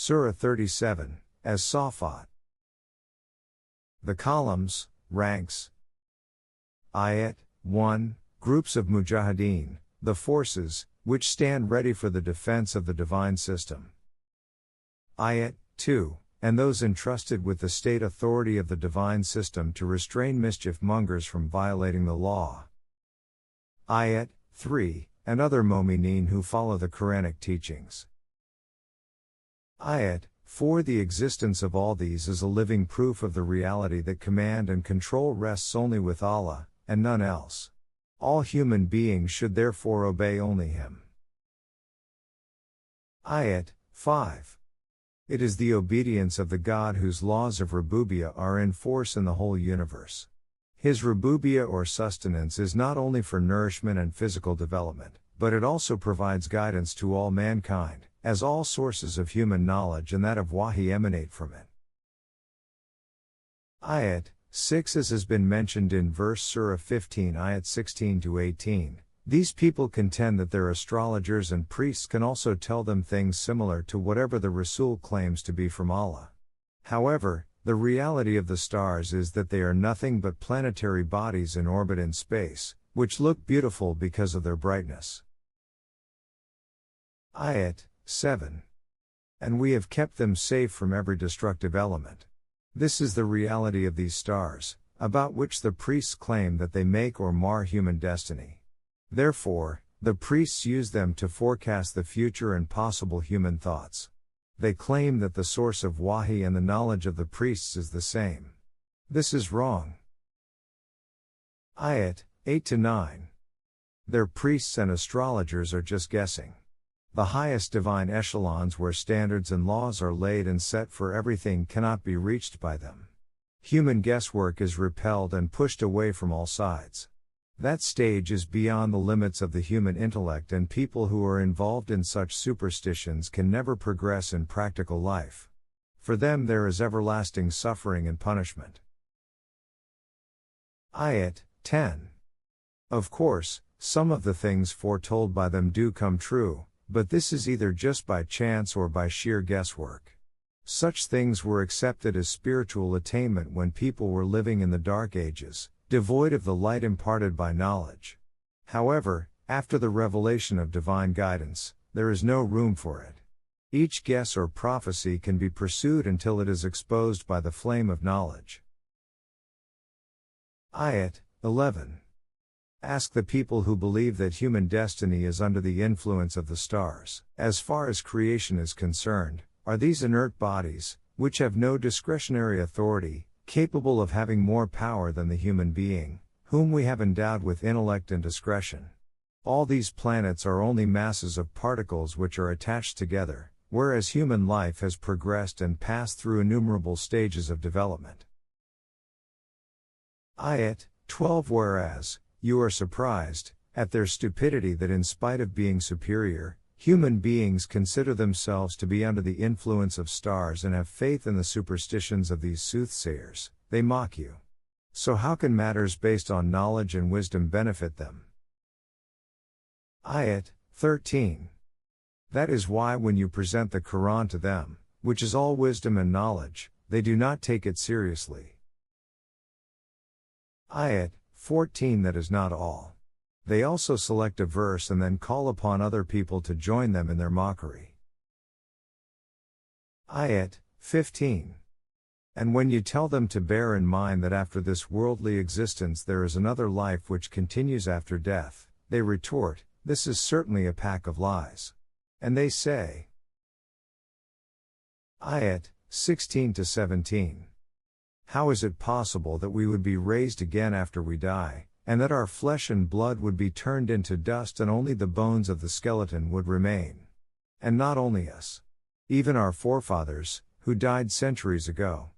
Surah 37, As-Saaffaat. The columns, ranks. Ayat 1, groups of mujahideen, the forces, which stand ready for the defense of the divine system. Ayat 2, and those entrusted with the state authority of the divine system to restrain mischief mongers from violating the law. Ayat 3, and other mu'mineen who follow the Quranic teachings. Ayat 4, the existence of all these is a living proof of the reality that command and control rests only with Allah, and none else. All human beings should therefore obey only Him. Ayat 5. It is the obedience of the God whose laws of Rububiyyah are in force in the whole universe. His Rububiyyah or sustenance is not only for nourishment and physical development, but it also provides guidance to all mankind, as all sources of human knowledge and that of wahi emanate from it. Ayat 6, as has been mentioned in verse Surah 15 Ayat 16-18, these people contend that their astrologers and priests can also tell them things similar to whatever the Rasul claims to be from Allah. However, the reality of the stars is that they are nothing but planetary bodies in orbit in space, which look beautiful because of their brightness. Ayat 7. And we have kept them safe from every destructive element. This is the reality of these stars, about which the priests claim that they make or mar human destiny. Therefore, the priests use them to forecast the future and possible human thoughts. They claim that the source of wahi and the knowledge of the priests is the same. This is wrong. Ayat 8-9. Their priests and astrologers are just guessing. The highest divine echelons where standards and laws are laid and set for everything cannot be reached by them. Human guesswork is repelled and pushed away from all sides. That stage is beyond the limits of the human intellect, and people who are involved in such superstitions can never progress in practical life. For them there is everlasting suffering and punishment. Ayat 10. Of course, some of the things foretold by them do come true, but this is either just by chance or by sheer guesswork. Such things were accepted as spiritual attainment when people were living in the Dark Ages, devoid of the light imparted by knowledge. However, after the revelation of divine guidance, there is no room for it. Each guess or prophecy can be pursued until it is exposed by the flame of knowledge. Ayat 11. Ask the people who believe that human destiny is under the influence of the stars. As far as creation is concerned, are these inert bodies, which have no discretionary authority, capable of having more power than the human being, whom we have endowed with intellect and discretion? All these planets are only masses of particles which are attached together, whereas human life has progressed and passed through innumerable stages of development. Ayat 12. Whereas, you are surprised at their stupidity that in spite of being superior, human beings consider themselves to be under the influence of stars and have faith in the superstitions of these soothsayers, they mock you. So how can matters based on knowledge and wisdom benefit them? Ayat 13. That is why when you present the Qur'an to them, which is all wisdom and knowledge, they do not take it seriously. Ayat 14. That is not all. They also select a verse and then call upon other people to join them in their mockery. Ayat 15. And when you tell them to bear in mind that after this worldly existence there is another life which continues after death, they retort, this is certainly a pack of lies. And they say. Ayat 16-17. How is it possible that we would be raised again after we die, and that our flesh and blood would be turned into dust and only the bones of the skeleton would remain? And not only us. Even our forefathers, who died centuries ago.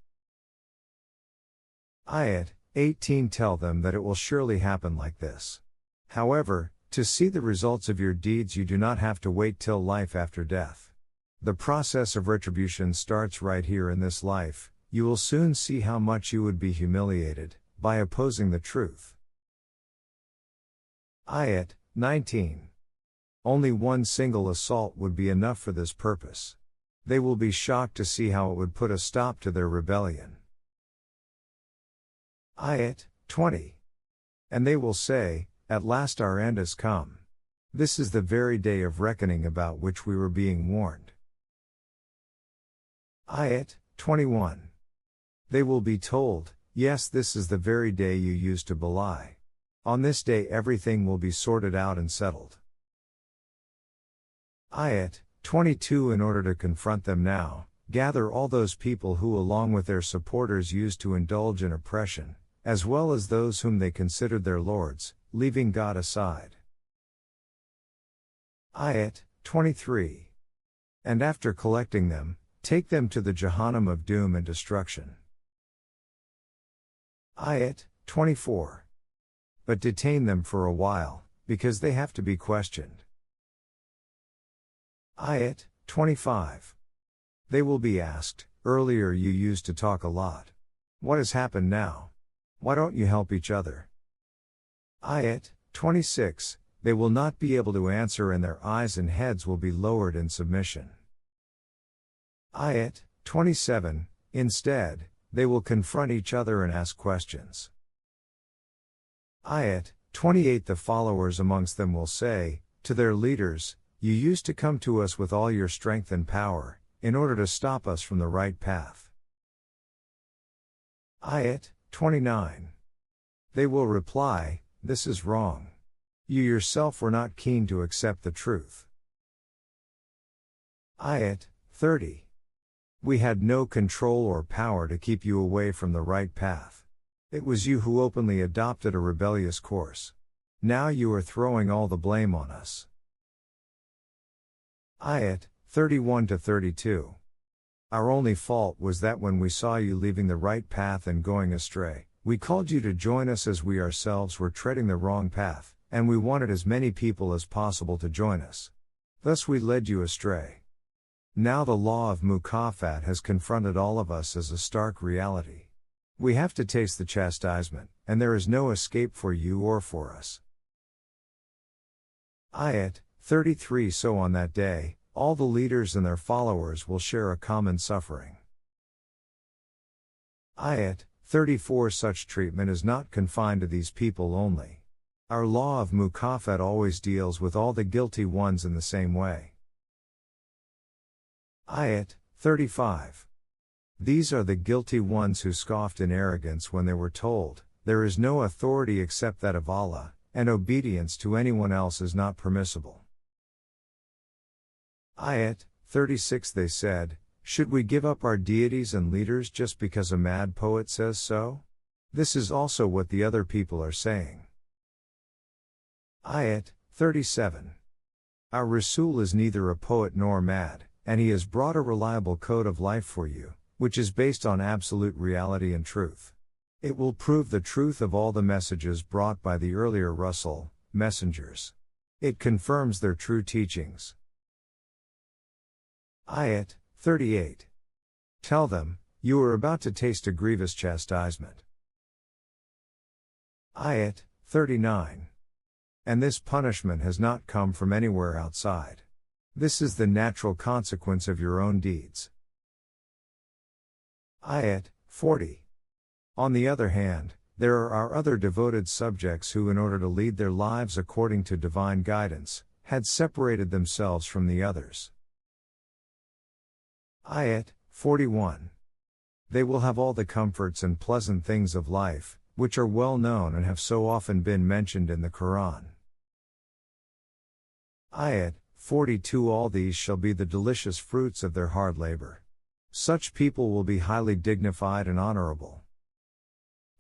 Ayat 18. Tell them that it will surely happen like this. However, to see the results of your deeds you do not have to wait till life after death. The process of retribution starts right here in this life. You will soon see how much you would be humiliated by opposing the truth. Ayat 19. Only one single assault would be enough for this purpose. They will be shocked to see how it would put a stop to their rebellion. Ayat 20. And they will say, at last our end has come. This is the very day of reckoning about which we were being warned. Ayat 21. They will be told, yes, this is the very day you used to belie. On this day everything will be sorted out and settled. Ayat 22. In order to confront them now, gather all those people who along with their supporters used to indulge in oppression, as well as those whom they considered their lords, leaving God aside. Ayat 23. And after collecting them, take them to the Jahannam of doom and destruction. Ayat 24. But detain them for a while, because they have to be questioned. Ayat 25. They will be asked, earlier you used to talk a lot. What has happened now? Why don't you help each other? Ayat 26. They will not be able to answer and their eyes and heads will be lowered in submission. Ayat 27. Instead, they will confront each other and ask questions. Ayat 28. The followers amongst them will say, to their leaders, you used to come to us with all your strength and power, in order to stop us from the right path. Ayat 29. They will reply, this is wrong. You yourself were not keen to accept the truth. Ayat 30. We had no control or power to keep you away from the right path. It was you who openly adopted a rebellious course. Now you are throwing all the blame on us. Ayat 31-32. Our only fault was that when we saw you leaving the right path and going astray, we called you to join us as we ourselves were treading the wrong path, and we wanted as many people as possible to join us. Thus we led you astray. Now the law of mukafat has confronted all of us as a stark reality. We have to taste the chastisement, and there is no escape for you or for us. Ayat 33. So on that day, all the leaders and their followers will share a common suffering. Ayat 34. Such treatment is not confined to these people only. Our law of mukafat always deals with all the guilty ones in the same way. Ayat 35. These are the guilty ones who scoffed in arrogance when they were told, there is no authority except that of Allah, and obedience to anyone else is not permissible. Ayat 36. They said, should we give up our deities and leaders just because a mad poet says so? This is also what the other people are saying. Ayat 37. Our Rasul is neither a poet nor mad, and he has brought a reliable code of life for you, which is based on absolute reality and truth. It will prove the truth of all the messages brought by the earlier Rasul, messengers. It confirms their true teachings. Ayat 38. Tell them, you are about to taste a grievous chastisement. Ayat 39. And this punishment has not come from anywhere outside. This is the natural consequence of your own deeds. Ayat 40. On the other hand, there are our other devoted subjects who, in order to lead their lives according to divine guidance, had separated themselves from the others. Ayat 41. They will have all the comforts and pleasant things of life, which are well known and have so often been mentioned in the Qur'an. Ayat 42. All these shall be the delicious fruits of their hard labor. Such people will be highly dignified and honorable.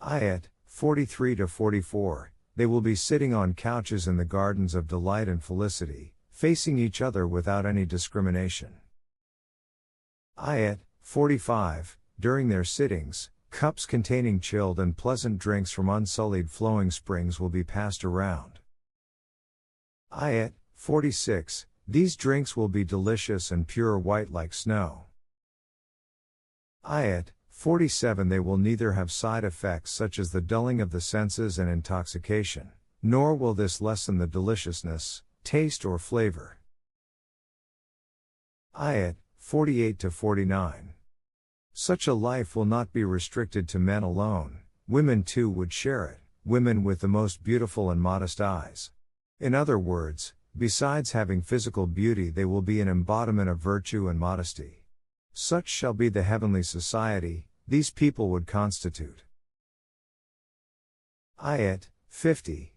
Ayat 43-44. They will be sitting on couches in the gardens of delight and felicity, facing each other without any discrimination. Ayat 45. During their sittings, cups containing chilled and pleasant drinks from unsullied flowing springs will be passed around. Ayat 46. These drinks will be delicious and pure white like snow. Ayat 47. They will neither have side effects such as the dulling of the senses and intoxication, nor will this lessen the deliciousness, taste or flavor. Ayat 48-49. Such a life will not be restricted to men alone, women too would share it, women with the most beautiful and modest eyes. In other words, besides having physical beauty, they will be an embodiment of virtue and modesty. Such shall be the heavenly society, these people would constitute. Ayat 50.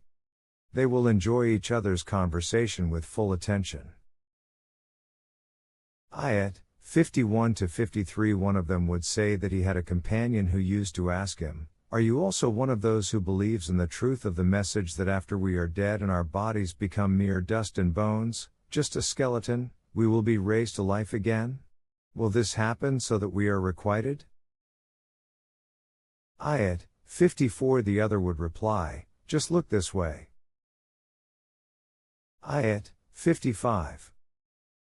They will enjoy each other's conversation with full attention. Ayat 51-53. One of them would say that he had a companion who used to ask him, "Are you also one of those who believes in the truth of the message that after we are dead and our bodies become mere dust and bones, just a skeleton, we will be raised to life again? Will this happen so that we are requited?" Ayat 54. The other would reply, "Just look this way." Ayat 55.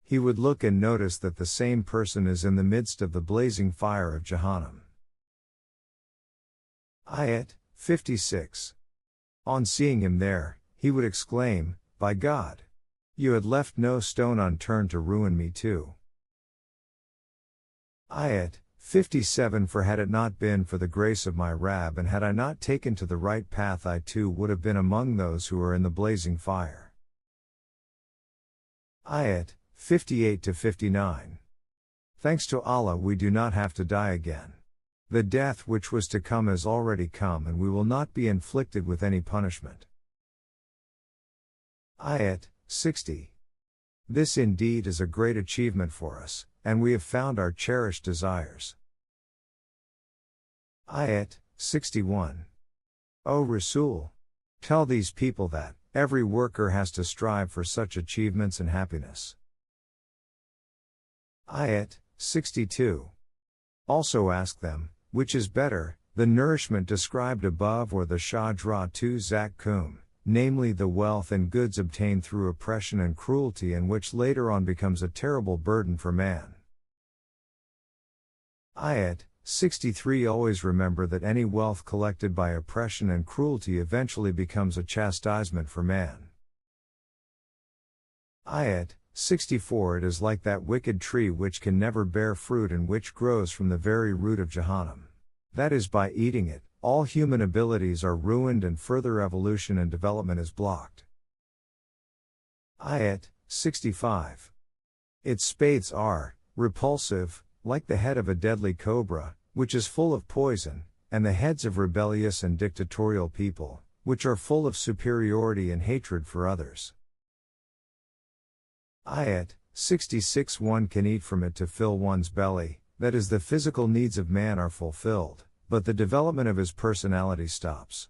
He would look and notice that the same person is in the midst of the blazing fire of Jahannam. Ayat 56. On seeing him there, he would exclaim, "By God! You had left no stone unturned to ruin me too." Ayat 57. For had it not been for the grace of my Rabb and had I not taken to the right path, I too would have been among those who are in the blazing fire. Ayat 58-59. Thanks to Allah, we do not have to die again. The death which was to come has already come, and we will not be inflicted with any punishment. Ayat 60. This indeed is a great achievement for us, and we have found our cherished desires. Ayat 61. O Rasul! Tell these people that every worker has to strive for such achievements and happiness. Ayat 62. Also ask them, which is better, the nourishment described above or the shajra tu zakkum, namely the wealth and goods obtained through oppression and cruelty, and which later on becomes a terrible burden for man. Ayat 63. Always remember that any wealth collected by oppression and cruelty eventually becomes a chastisement for man. Ayat 64. It is like that wicked tree which can never bear fruit and which grows from the very root of Jahannam. That is, by eating it, all human abilities are ruined and further evolution and development is blocked. Ayat 65. Its spathes are repulsive, like the head of a deadly cobra, which is full of poison, and the heads of rebellious and dictatorial people, which are full of superiority and hatred for others. Ayat 66. One can eat from it to fill one's belly, that is, the physical needs of man are fulfilled, but the development of his personality stops.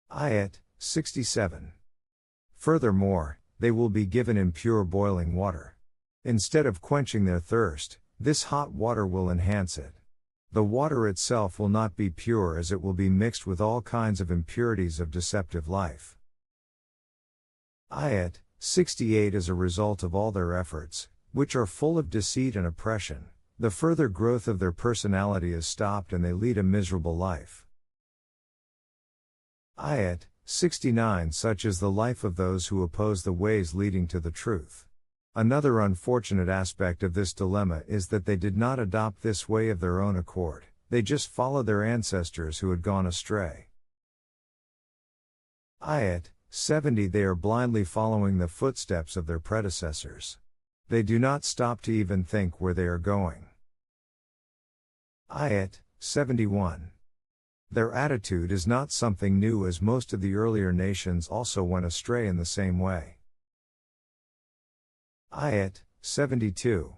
Ayat 67. Furthermore, they will be given impure boiling water. Instead of quenching their thirst, this hot water will enhance it. The water itself will not be pure, as it will be mixed with all kinds of impurities of deceptive life. Ayat 68. As a result of all their efforts, which are full of deceit and oppression, the further growth of their personality is stopped and they lead a miserable life. Ayat 69. Such is the life of those who oppose the ways leading to the truth. Another unfortunate aspect of this dilemma is that they did not adopt this way of their own accord, they just followed their ancestors who had gone astray. Ayat 70. They are blindly following the footsteps of their predecessors. They do not stop to even think where they are going. Ayat 71. Their attitude is not something new, as most of the earlier nations also went astray in the same way. Ayat 72.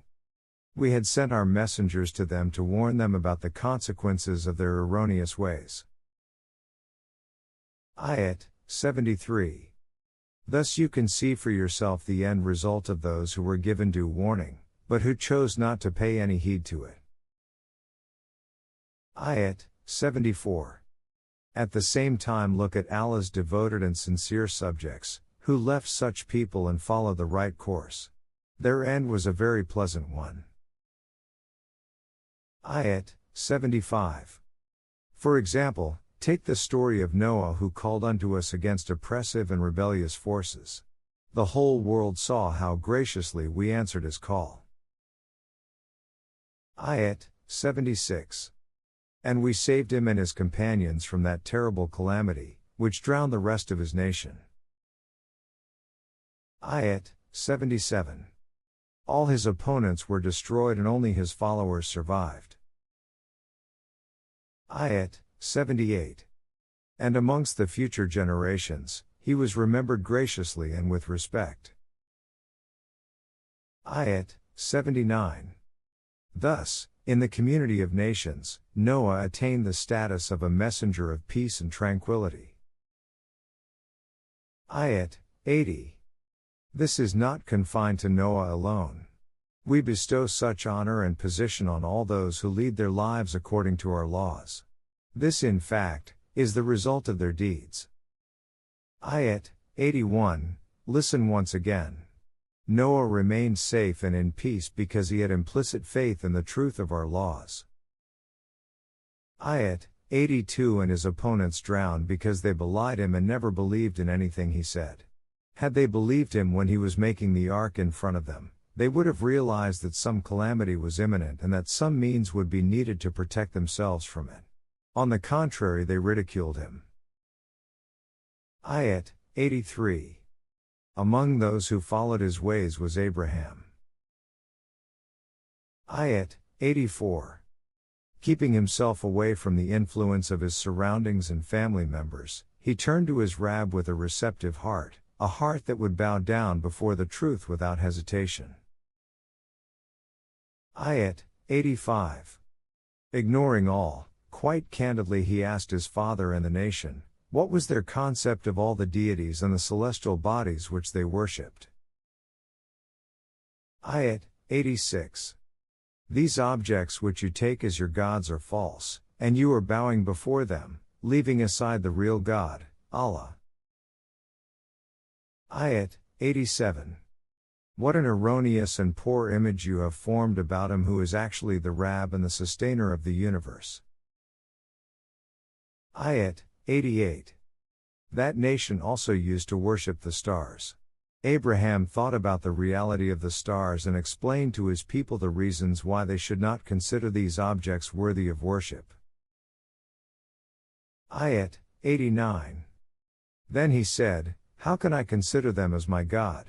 We had sent our messengers to them to warn them about the consequences of their erroneous ways. Ayat 73. Thus you can see for yourself the end result of those who were given due warning, but who chose not to pay any heed to it. Ayat 74. At the same time look at Allah's devoted and sincere subjects, who left such people and followed the right course. Their end was a very pleasant one. Ayat 75. For example, take the story of Noah, who called unto us against oppressive and rebellious forces. The whole world saw how graciously we answered his call. Ayat 76. And we saved him and his companions from that terrible calamity, which drowned the rest of his nation. Ayat 77. All his opponents were destroyed and only his followers survived. Ayat 78. And amongst the future generations, he was remembered graciously and with respect. Ayat 79. Thus, in the community of nations, Noah attained the status of a messenger of peace and tranquility. Ayat 80. This is not confined to Noah alone. We bestow such honor and position on all those who lead their lives according to our laws. This, in fact, is the result of their deeds. Ayat 81. Listen once again. Noah remained safe and in peace because he had implicit faith in the truth of our laws. Ayat 82. And his opponents drowned because they belied him and never believed in anything he said. Had they believed him when he was making the ark in front of them, they would have realized that some calamity was imminent and that some means would be needed to protect themselves from it. On the contrary, they ridiculed him. Ayat 83. Among those who followed his ways was Abraham. Ayat 84. Keeping himself away from the influence of his surroundings and family members, he turned to his Rabb with a receptive heart, a heart that would bow down before the truth without hesitation. Ayat 85. Ignoring all, quite candidly he asked his father and the nation, what was their concept of all the deities and the celestial bodies which they worshipped? Ayat 86. These objects which you take as your gods are false, and you are bowing before them, leaving aside the real God, Allah. Ayat 87. What an erroneous and poor image you have formed about him who is actually the Rabb and the sustainer of the universe. Ayat 88. That nation also used to worship the stars. Abraham thought about the reality of the stars and explained to his people the reasons why they should not consider these objects worthy of worship. Ayat 89. Then he said, how can I consider them as my God?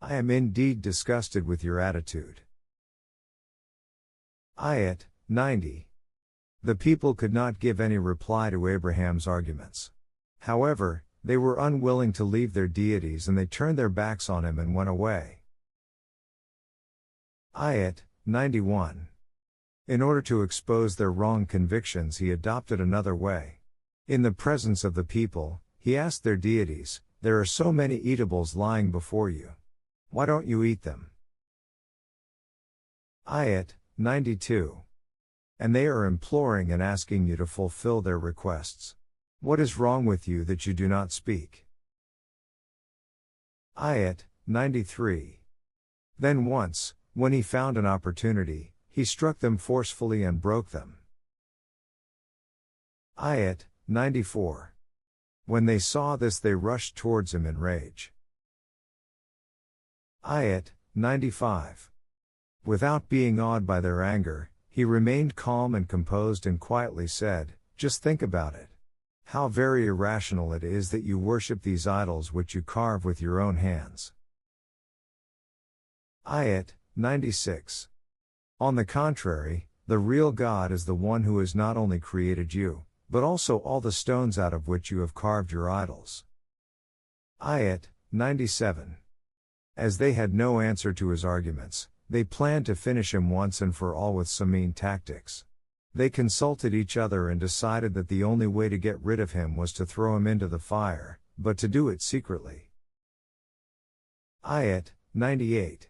I am indeed disgusted with your attitude. Ayat 90. The people could not give any reply to Abraham's arguments. However, they were unwilling to leave their deities and they turned their backs on him and went away. Ayat 91. In order to expose their wrong convictions, he adopted another way. In the presence of the people, he asked their deities, there are so many eatables lying before you. Why don't you eat them? Ayat 92. And they are imploring and asking you to fulfill their requests. What is wrong with you that you do not speak? Ayat 93. Then once, when he found an opportunity, he struck them forcefully and broke them. Ayat 94. When they saw this, they rushed towards him in rage. Ayat 95. Without being awed by their anger, he remained calm and composed and quietly said, just think about it. How very irrational it is that you worship these idols which you carve with your own hands. Ayat 96. On the contrary, the real God is the one who has not only created you, but also all the stones out of which you have carved your idols. Ayat 97. As they had no answer to his arguments, they planned to finish him once and for all with some mean tactics. They consulted each other and decided that the only way to get rid of him was to throw him into the fire, but to do it secretly. Ayat 98.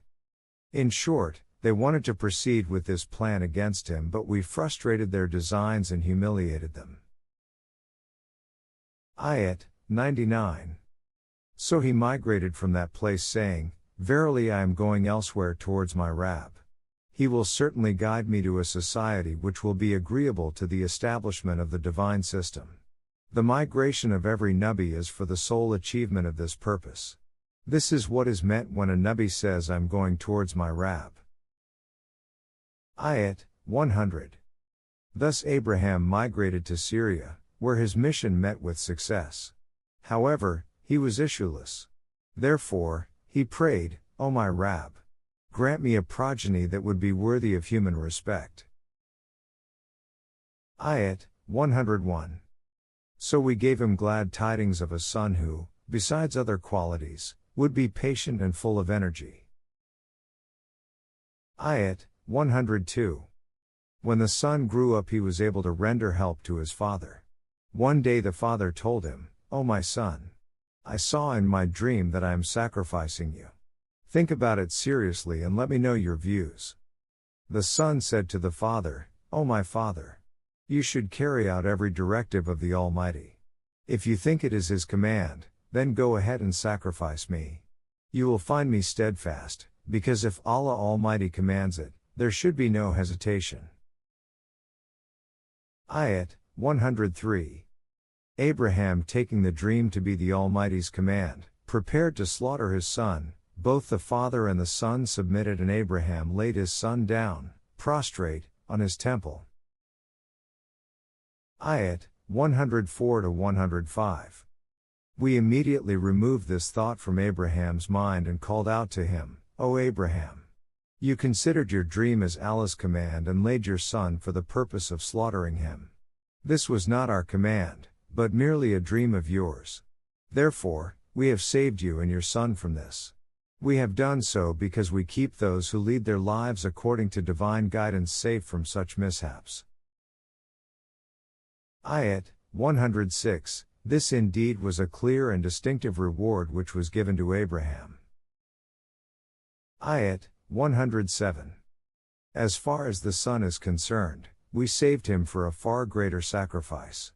In short, they wanted to proceed with this plan against him, but we frustrated their designs and humiliated them. Ayat 99. So he migrated from that place saying, verily I am going elsewhere towards my Rabb. He will certainly guide me to a society which will be agreeable to the establishment of the divine system. The migration of every Nabi is for the sole achievement of this purpose. This is what is meant when a Nabi says I'm going towards my Rabb. Ayat 100. Thus Abraham migrated to Syria, where his mission met with success. However, he was issueless. Therefore, he prayed, O my Rab, grant me a progeny that would be worthy of human respect. Ayat 101. So we gave him glad tidings of a son who, besides other qualities, would be patient and full of energy. Ayat 102. When the son grew up, he was able to render help to his father. One day the father told him, O my son, I saw in my dream that I am sacrificing you. Think about it seriously and let me know your views. The son said to the father, O my father, you should carry out every directive of the Almighty. If you think it is His command, then go ahead and sacrifice me. You will find me steadfast, because if Allah Almighty commands it, there should be no hesitation. Ayat 103. Abraham, taking the dream to be the Almighty's command, prepared to slaughter his son. Both the father and the son submitted, and Abraham laid his son down, prostrate, on his temple. Ayat 104-105. We immediately removed this thought from Abraham's mind and called out to him, O Abraham! You considered your dream as Allah's command and laid your son for the purpose of slaughtering him. This was not our command, but merely a dream of yours. Therefore, we have saved you and your son from this. We have done so because we keep those who lead their lives according to divine guidance safe from such mishaps. Ayat 106. This indeed was a clear and distinctive reward which was given to Abraham. Ayat 107. As far as the son is concerned, we saved him for a far greater sacrifice.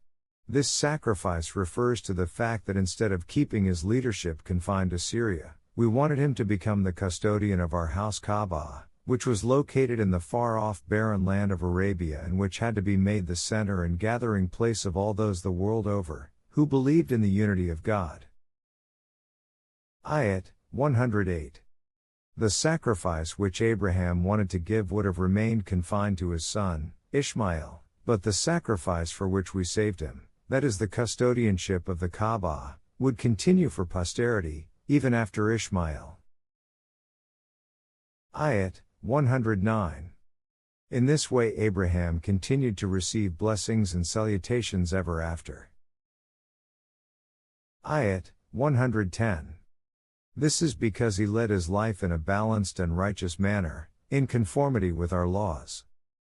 This sacrifice refers to the fact that instead of keeping his leadership confined to Syria, we wanted him to become the custodian of our house Kaaba, which was located in the far-off barren land of Arabia and which had to be made the center and gathering place of all those the world over, who believed in the unity of God. Ayat 108. The sacrifice which Abraham wanted to give would have remained confined to his son, Ishmael, but the sacrifice for which we saved him, that is the custodianship of the Kaaba, would continue for posterity, even after Ishmael. Ayat 109. In this way Abraham continued to receive blessings and salutations ever after. Ayat 110. This is because he led his life in a balanced and righteous manner, in conformity with our laws.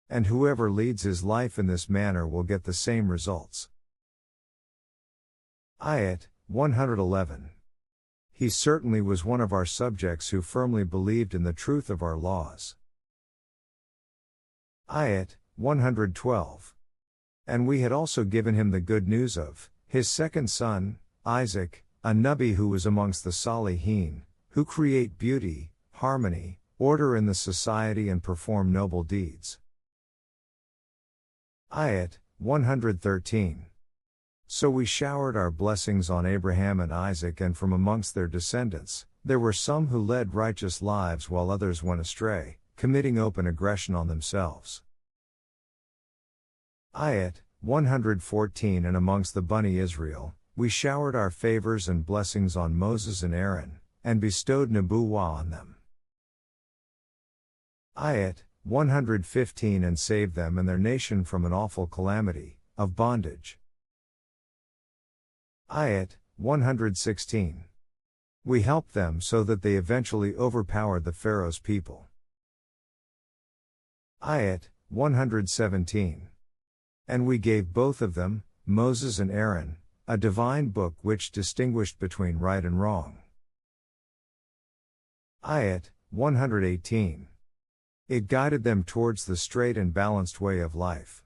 And whoever leads his life in this manner will get the same results. Ayat 111. He certainly was one of our subjects who firmly believed in the truth of our laws. Ayat 112. And we had also given him the good news of his second son, Isaac, a Nabi who was amongst the Salihin, who create beauty, harmony, order in the society and perform noble deeds. Ayat 113. So we showered our blessings on Abraham and Isaac, and from amongst their descendants, there were some who led righteous lives while others went astray, committing open aggression on themselves. Ayat 114. And amongst the Bani Israel, we showered our favors and blessings on Moses and Aaron, and bestowed Nubuwwah on them. Ayat 115. And saved them and their nation from an awful calamity, of bondage. Ayat 116. We helped them so that they eventually overpowered the Pharaoh's people. Ayat 117. And we gave both of them, Moses and Aaron, a divine book which distinguished between right and wrong. Ayat 118. It guided them towards the straight and balanced way of life.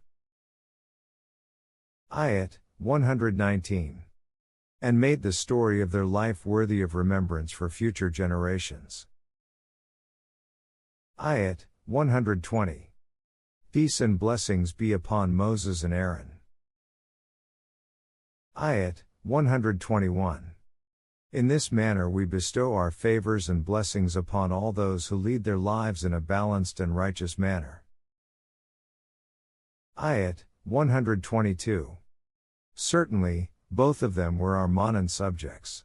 Ayat 119. And made the story of their life worthy of remembrance for future generations. Ayat 120. Peace and blessings be upon Moses and Aaron. Ayat 121. In this manner we bestow our favors and blessings upon all those who lead their lives in a balanced and righteous manner. Ayat 122. Certainly, both of them were our Manan subjects.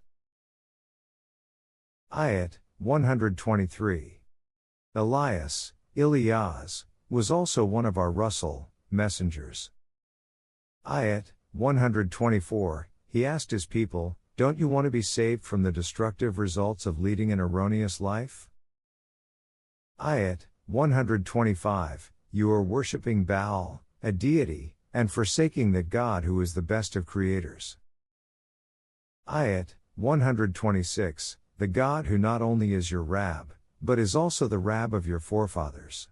Ayat 123. Elias, Ilyas, was also one of our Rusul, messengers. Ayat 124. He asked his people, "Don't you want to be saved from the destructive results of leading an erroneous life?" Ayat 125. You are worshipping Baal, a deity, and forsaking the God who is the best of creators. Ayat 126. The God who not only is your Rab, but is also the Rab of your forefathers.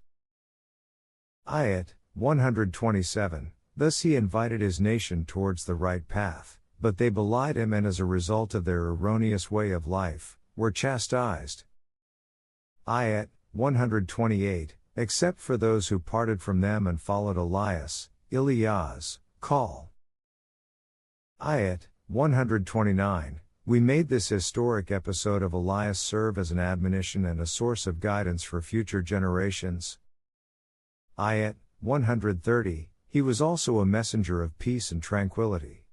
Ayat 127. Thus he invited his nation towards the right path, but they belied him and as a result of their erroneous way of life, were chastised. Ayat 128. Except for those who parted from them and followed Elias, Ilyas, call. Ayat 129. We made this historic episode of Elias serve as an admonition and a source of guidance for future generations. Ayat 130. He was also a messenger of peace and tranquility.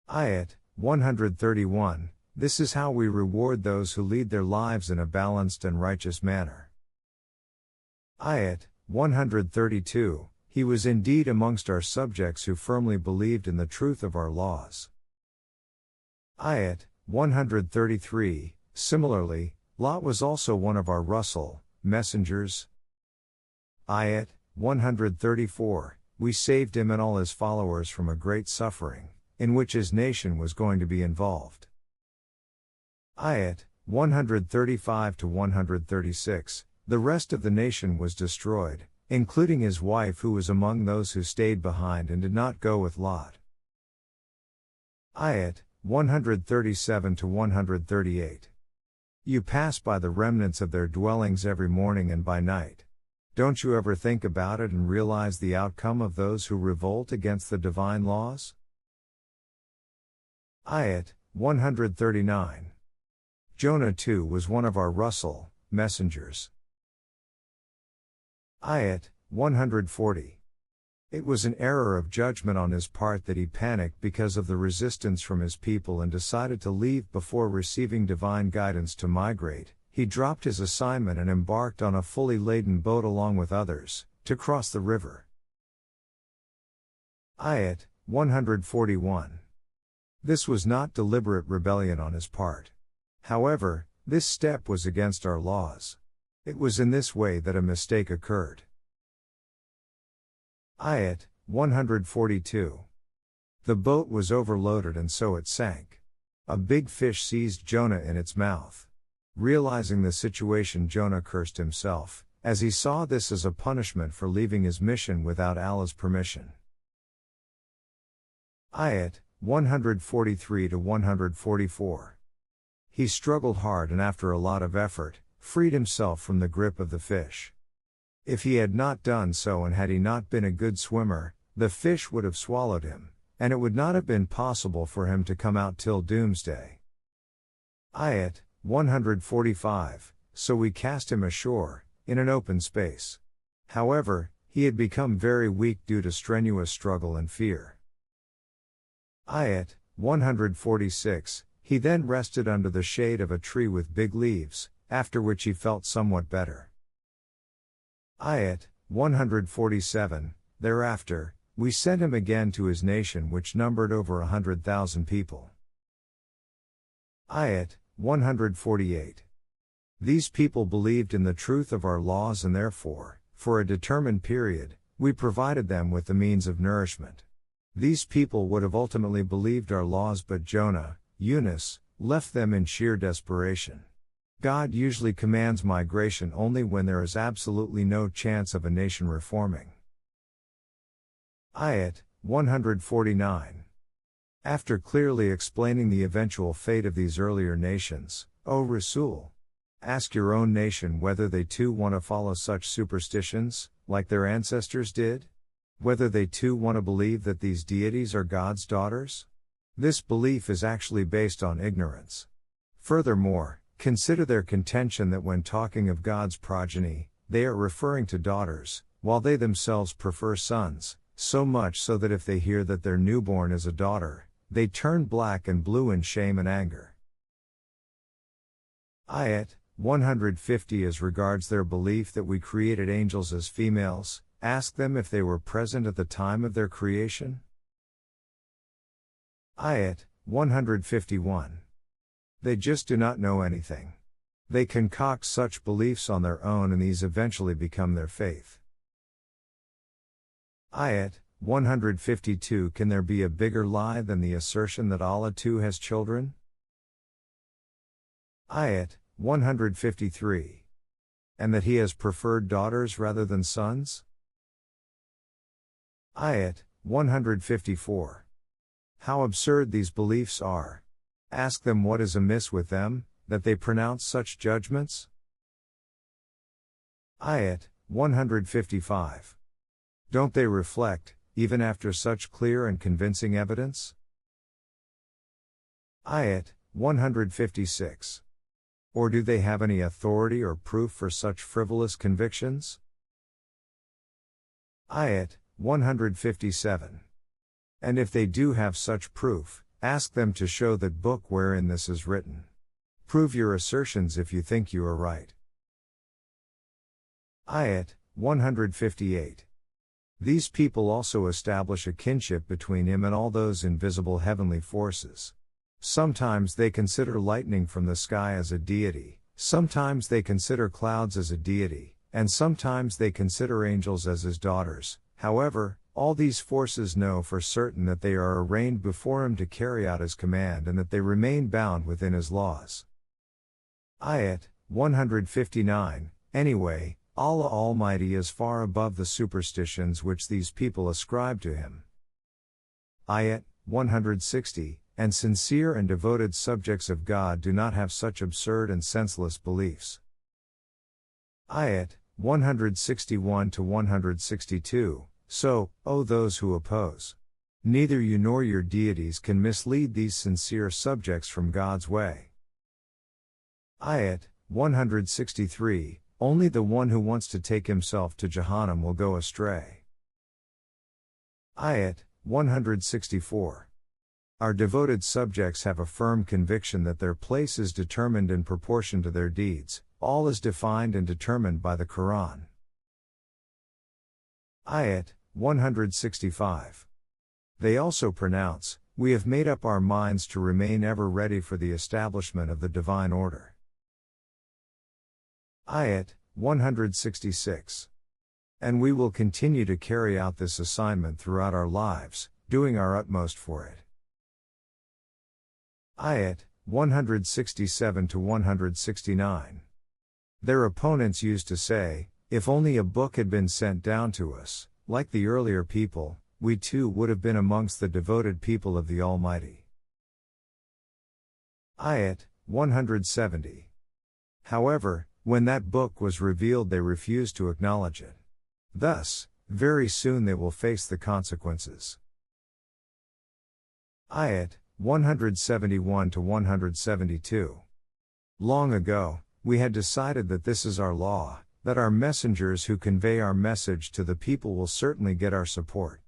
Ayat 131. This is how we reward those who lead their lives in a balanced and righteous manner. Ayat 132. He was indeed amongst our subjects who firmly believed in the truth of our laws. Ayat 133. Similarly, Lot was also one of our Rusul, messengers. Ayat 134. We saved him and all his followers from a great suffering, in which his nation was going to be involved. Ayat 135 to 136. The rest of the nation was destroyed, including his wife who was among those who stayed behind and did not go with Lot. Ayat 137 to 138. You pass by the remnants of their dwellings every morning and by night. Don't you ever think about it and realize the outcome of those who revolt against the divine laws? Ayat 139. Jonah too was one of our Rusul, messengers. Ayat 140. It was an error of judgment on his part that he panicked because of the resistance from his people and decided to leave before receiving divine guidance to migrate. He dropped his assignment and embarked on a fully laden boat along with others, to cross the river. Ayat 141. This was not deliberate rebellion on his part. However, this step was against our laws. It was in this way that a mistake occurred. Ayat 142. The boat was overloaded and so it sank. A big fish seized Jonah in its mouth. Realizing the situation, Jonah cursed himself, as he saw this as a punishment for leaving his mission without Allah's permission. Ayat 143 to 144. He struggled hard and after a lot of effort, freed himself from the grip of the fish. If he had not done so and had he not been a good swimmer, the fish would have swallowed him, and it would not have been possible for him to come out till doomsday. Ayat 145. So we cast him ashore, in an open space. However, he had become very weak due to strenuous struggle and fear. Ayat 146. He then rested under the shade of a tree with big leaves, after which he felt somewhat better. Ayat 147. Thereafter, we sent him again to his nation which numbered over 100,000 people. Ayat 148. These people believed in the truth of our laws and therefore, for a determined period, we provided them with the means of nourishment. These people would have ultimately believed our laws but Jonah, Yunus, left them in sheer desperation. God usually commands migration only when there is absolutely no chance of a nation reforming. Ayat 149. After clearly explaining the eventual fate of these earlier nations, O Rasul, ask your own nation whether they too want to follow such superstitions, like their ancestors did? Whether they too want to believe that these deities are God's daughters? This belief is actually based on ignorance. Furthermore, consider their contention that when talking of God's progeny, they are referring to daughters, while they themselves prefer sons, so much so that if they hear that their newborn is a daughter, they turn black and blue in shame and anger. Ayat 150. As regards their belief that we created angels as females, ask them if they were present at the time of their creation. Ayat 151. They just do not know anything. They concoct such beliefs on their own and these eventually become their faith. Ayat 152. Can there be a bigger lie than the assertion that Allah too has children? Ayat 153. And that He has preferred daughters rather than sons? Ayat 154. How absurd these beliefs are. Ask them what is amiss with them, that they pronounce such judgments? Ayat 155. Don't they reflect, even after such clear and convincing evidence? Ayat 156. Or do they have any authority or proof for such frivolous convictions? Ayat 157. And if they do have such proof, ask them to show that book wherein this is written. Prove your assertions if you think you are right. Ayat 158. These people also establish a kinship between Him and all those invisible heavenly forces. Sometimes they consider lightning from the sky as a deity, sometimes they consider clouds as a deity, and sometimes they consider angels as His daughters. However, all these forces know for certain that they are arraigned before Him to carry out His command and that they remain bound within His laws. Ayat 159. Anyway, Allah Almighty is far above the superstitions which these people ascribe to Him. Ayat 160. And sincere and devoted subjects of God do not have such absurd and senseless beliefs. Ayat 161-162. So, O those who oppose, neither you nor your deities can mislead these sincere subjects from God's way. Ayat 163. Only the one who wants to take himself to Jahannam will go astray. Ayat 164. Our devoted subjects have a firm conviction that their place is determined in proportion to their deeds. All is defined and determined by the Qur'an. Ayat 165. They also pronounce, we have made up our minds to remain ever ready for the establishment of the divine order. Ayat 166. And we will continue to carry out this assignment throughout our lives, doing our utmost for it. Ayat 167-169. Their opponents used to say, if only a book had been sent down to us, like the earlier people, we too would have been amongst the devoted people of the Almighty. Ayat 170. However, when that book was revealed they refused to acknowledge it. Thus, very soon they will face the consequences. Ayat 171-172. Long ago, we had decided that this is our law, that our messengers who convey our message to the people will certainly get our support.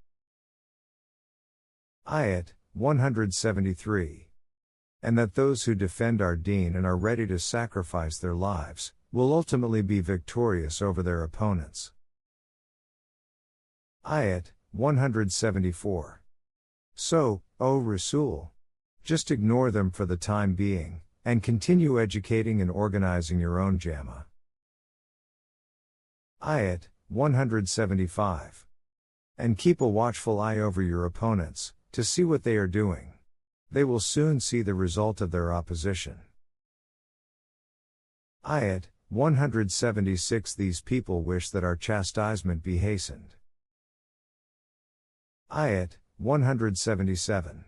Ayat 173. And that those who defend our deen and are ready to sacrifice their lives, will ultimately be victorious over their opponents. Ayat 174. So, O Rasul, just ignore them for the time being, and continue educating and organizing your own Jama. Ayat 175. And keep a watchful eye over your opponents, to see what they are doing. They will soon see the result of their opposition. Ayat 176. These people wish that our chastisement be hastened. Ayat 177.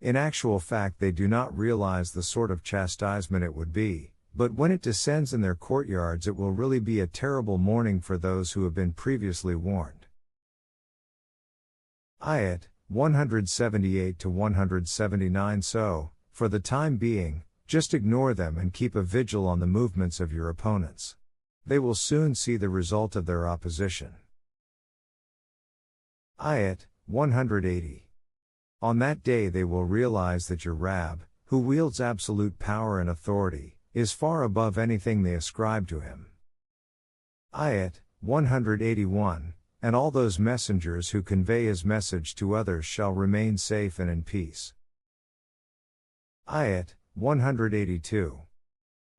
In actual fact they do not realize the sort of chastisement it would be, but when it descends in their courtyards it will really be a terrible warning for those who have been previously warned. Ayat 178-179. So, for the time being, just ignore them and keep a vigil on the movements of your opponents. They will soon see the result of their opposition. Ayat 180. On that day they will realize that your Rabb, who wields absolute power and authority, is far above anything they ascribe to him. Ayat 181. And all those messengers who convey his message to others shall remain safe and in peace. Ayat 182.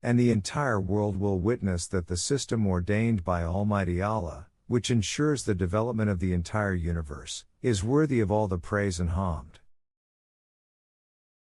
And the entire world will witness that the system ordained by Almighty Allah, which ensures the development of the entire universe, is worthy of all the praise and hamd.